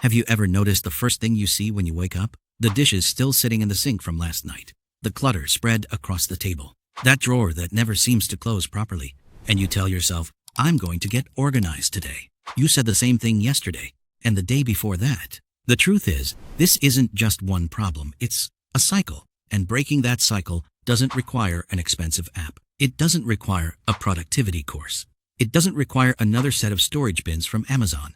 Have you ever noticed the first thing you see when you wake up? The dishes still sitting in the sink from last night. The clutter spread across the table. That drawer that never seems to close properly. And you tell yourself, I'm going to get organized today. You said the same thing yesterday, and the day before that. The truth is, this isn't just one problem, it's a cycle. And breaking that cycle doesn't require an expensive app. It doesn't require a productivity course. It doesn't require another set of storage bins from Amazon.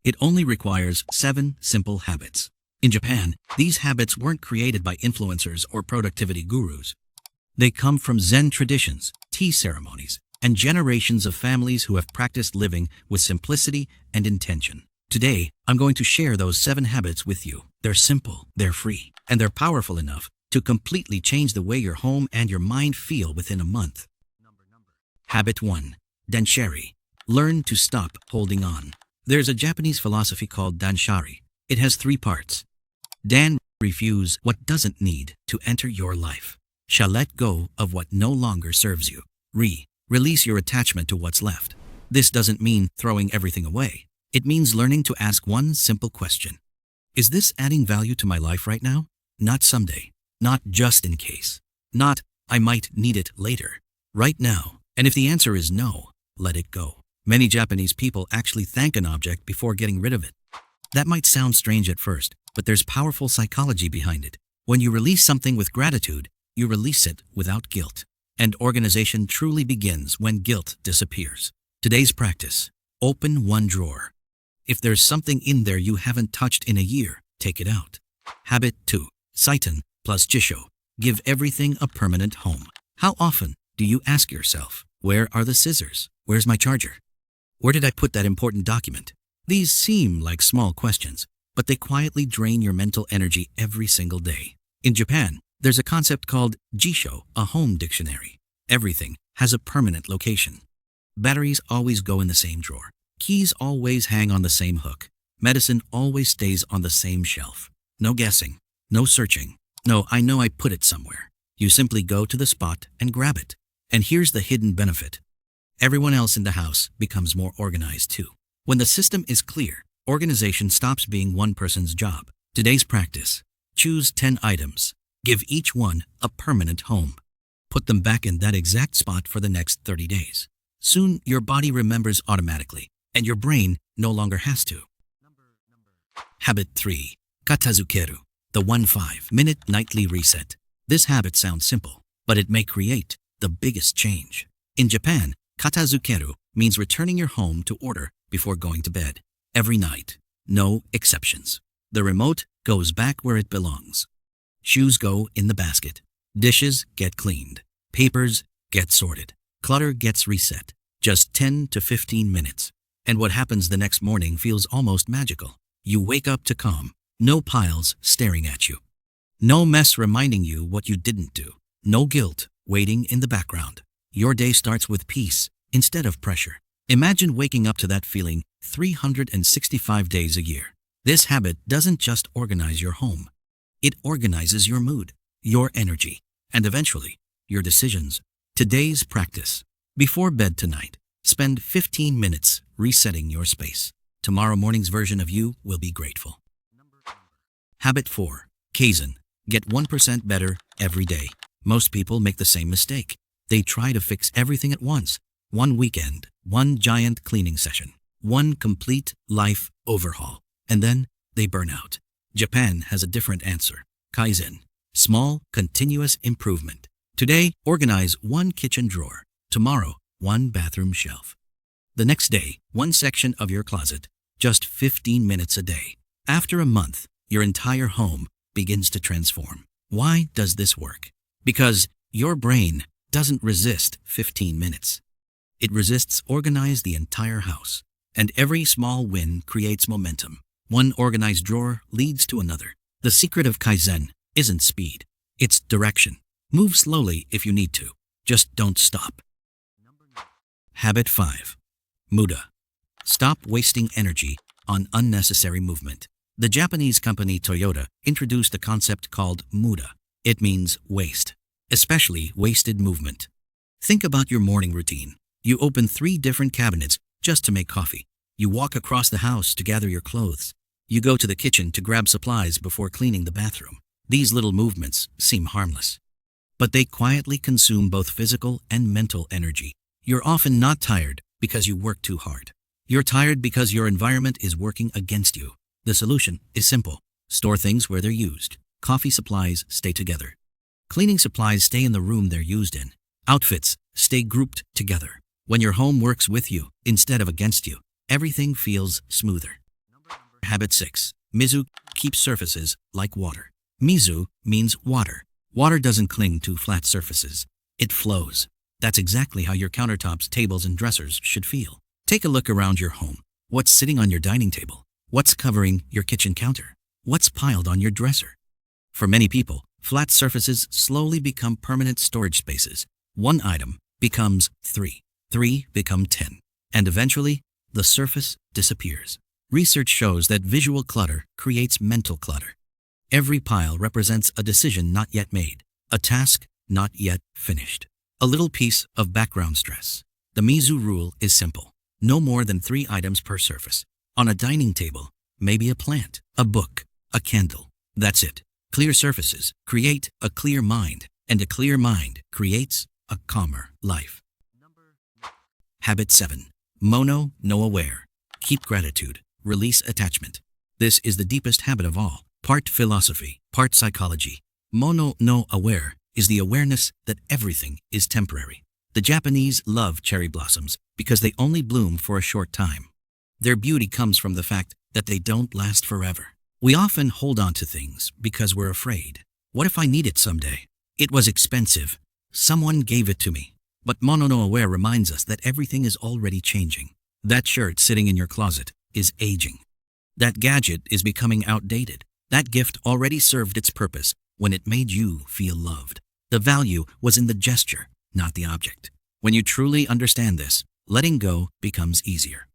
It only requires 7 simple habits. In Japan, these habits weren't created by influencers or productivity gurus. They come from Zen traditions, tea ceremonies, and generations of families who have practiced living with simplicity and intention. Today, I'm going to share those 7 habits with you. They're simple, they're free, and they're powerful enough to completely change the way your home and your mind feel within a month. Habit 1. Danshari. Learn to stop holding on. There's a Japanese philosophy called Danshari. It has 3 parts. Dan, refuse what doesn't need to enter your life. Shall let go of what no longer serves you. Release your attachment to what's left. This doesn't mean throwing everything away. It means learning to ask one simple question. Is this adding value to my life right now? Not someday. Not just in case. Not, I might need it later. Right now. And if the answer is no, let it go. Many Japanese people actually thank an object before getting rid of it. That might sound strange at first, but there's powerful psychology behind it. When you release something with gratitude, you release it without guilt. And organization truly begins when guilt disappears. Today's practice. Open one drawer. If there's something in there you haven't touched in a year, take it out. Habit 2. Seiton Jisho. Give everything a permanent home. How often do you ask yourself, where are the scissors? Where's my charger? Where did I put that important document? These seem like small questions, but they quietly drain your mental energy every single day. In Japan, there's a concept called Jisho, a home dictionary. Everything has a permanent location. Batteries always go in the same drawer. Keys always hang on the same hook. Medicine always stays on the same shelf. No guessing, no searching. No, I know I put it somewhere. You simply go to the spot and grab it. And here's the hidden benefit. Everyone else in the house becomes more organized too. When the system is clear, organization stops being one person's job. Today's practice. Choose 10 items. Give each one a permanent home. Put them back in that exact spot for the next 30 days. Soon, your body remembers automatically, and your brain no longer has to. Habit 3. Katazukeru. The 1-5-minute nightly reset. This habit sounds simple, but it may create the biggest change. In Japan, Katazukeru means returning your home to order before going to bed. Every night. No exceptions. The remote goes back where it belongs. Shoes go in the basket. Dishes get cleaned. Papers get sorted. Clutter gets reset. Just 10 to 15 minutes. And what happens the next morning feels almost magical. You wake up to calm. No piles staring at you. No mess reminding you what you didn't do. No guilt waiting in the background. Your day starts with peace instead of pressure. Imagine waking up to that feeling 365 days a year. This habit doesn't just organize your home. It organizes your mood, your energy, and eventually, your decisions. Today's practice. Before bed tonight, spend 15 minutes resetting your space. Tomorrow morning's version of you will be grateful. Habit 4. Kaizen. Get 1% better every day. Most people make the same mistake. They try to fix everything at once. One weekend, one giant cleaning session, one complete life overhaul, and then they burn out. Japan has a different answer. Kaizen. Small, continuous improvement. Today, organize one kitchen drawer. Tomorrow, one bathroom shelf. The next day, one section of your closet. Just 15 minutes a day. After a month, your entire home begins to transform. Why does this work? Because your brain doesn't resist 15 minutes. It resists organize the entire house. And every small win creates momentum. One organized drawer leads to another. The secret of Kaizen isn't speed. It's direction. Move slowly if you need to. Just don't stop. Habit 5. Muda. Stop wasting energy on unnecessary movement. The Japanese company Toyota introduced a concept called muda. It means waste, especially wasted movement. Think about your morning routine. You open 3 different cabinets just to make coffee. You walk across the house to gather your clothes. You go to the kitchen to grab supplies before cleaning the bathroom. These little movements seem harmless, but they quietly consume both physical and mental energy. You're often not tired because you work too hard. You're tired because your environment is working against you. The solution is simple. Store things where they're used. Coffee supplies stay together. Cleaning supplies stay in the room they're used in. Outfits stay grouped together. When your home works with you instead of against you, everything feels smoother. Habit 6. Mizu keeps surfaces like water. Mizu means water. Water doesn't cling to flat surfaces. It flows. That's exactly how your countertops, tables, and dressers should feel. Take a look around your home. What's sitting on your dining table? What's covering your kitchen counter? What's piled on your dresser? For many people, flat surfaces slowly become permanent storage spaces. One item becomes 3. 3 become 10. And eventually, the surface disappears. Research shows that visual clutter creates mental clutter. Every pile represents a decision not yet made, a task not yet finished, a little piece of background stress. The Mizu rule is simple. No more than 3 items per surface. On a dining table, maybe a plant, a book, a candle. That's it. Clear surfaces create a clear mind, and a clear mind creates a calmer life. Habit 7. Mono no aware. Keep gratitude. Release attachment. This is the deepest habit of all. Part philosophy, part psychology. Mono no aware is the awareness that everything is temporary. The Japanese love cherry blossoms because they only bloom for a short time. Their beauty comes from the fact that they don't last forever. We often hold on to things because we're afraid. What if I need it someday? It was expensive. Someone gave it to me. But Mono no aware reminds us that everything is already changing. That shirt sitting in your closet is aging. That gadget is becoming outdated. That gift already served its purpose when it made you feel loved. The value was in the gesture, not the object. When you truly understand this, letting go becomes easier.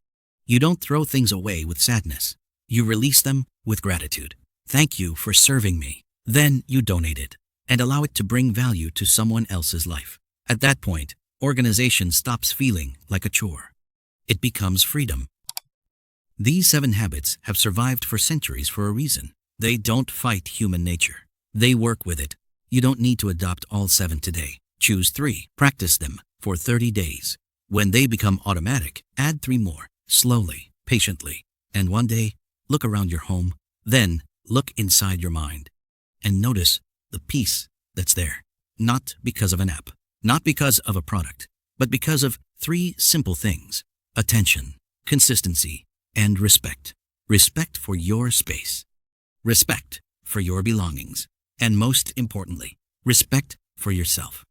You don't throw things away with sadness. You release them with gratitude. Thank you for serving me. Then you donate it and allow it to bring value to someone else's life. At that point, organization stops feeling like a chore. It becomes freedom. These 7 habits have survived for centuries for a reason. They don't fight human nature. They work with it. You don't need to adopt all 7 today. Choose 3. Practice them for 30 days. When they become automatic, add 3 more, slowly, patiently. And one day, look around your home. Then, look inside your mind. And notice the peace that's there. Not because of an app, not because of a product, but because of 3 simple things: attention, consistency, and respect. Respect for your space. Respect for your belongings. And most importantly, respect for yourself.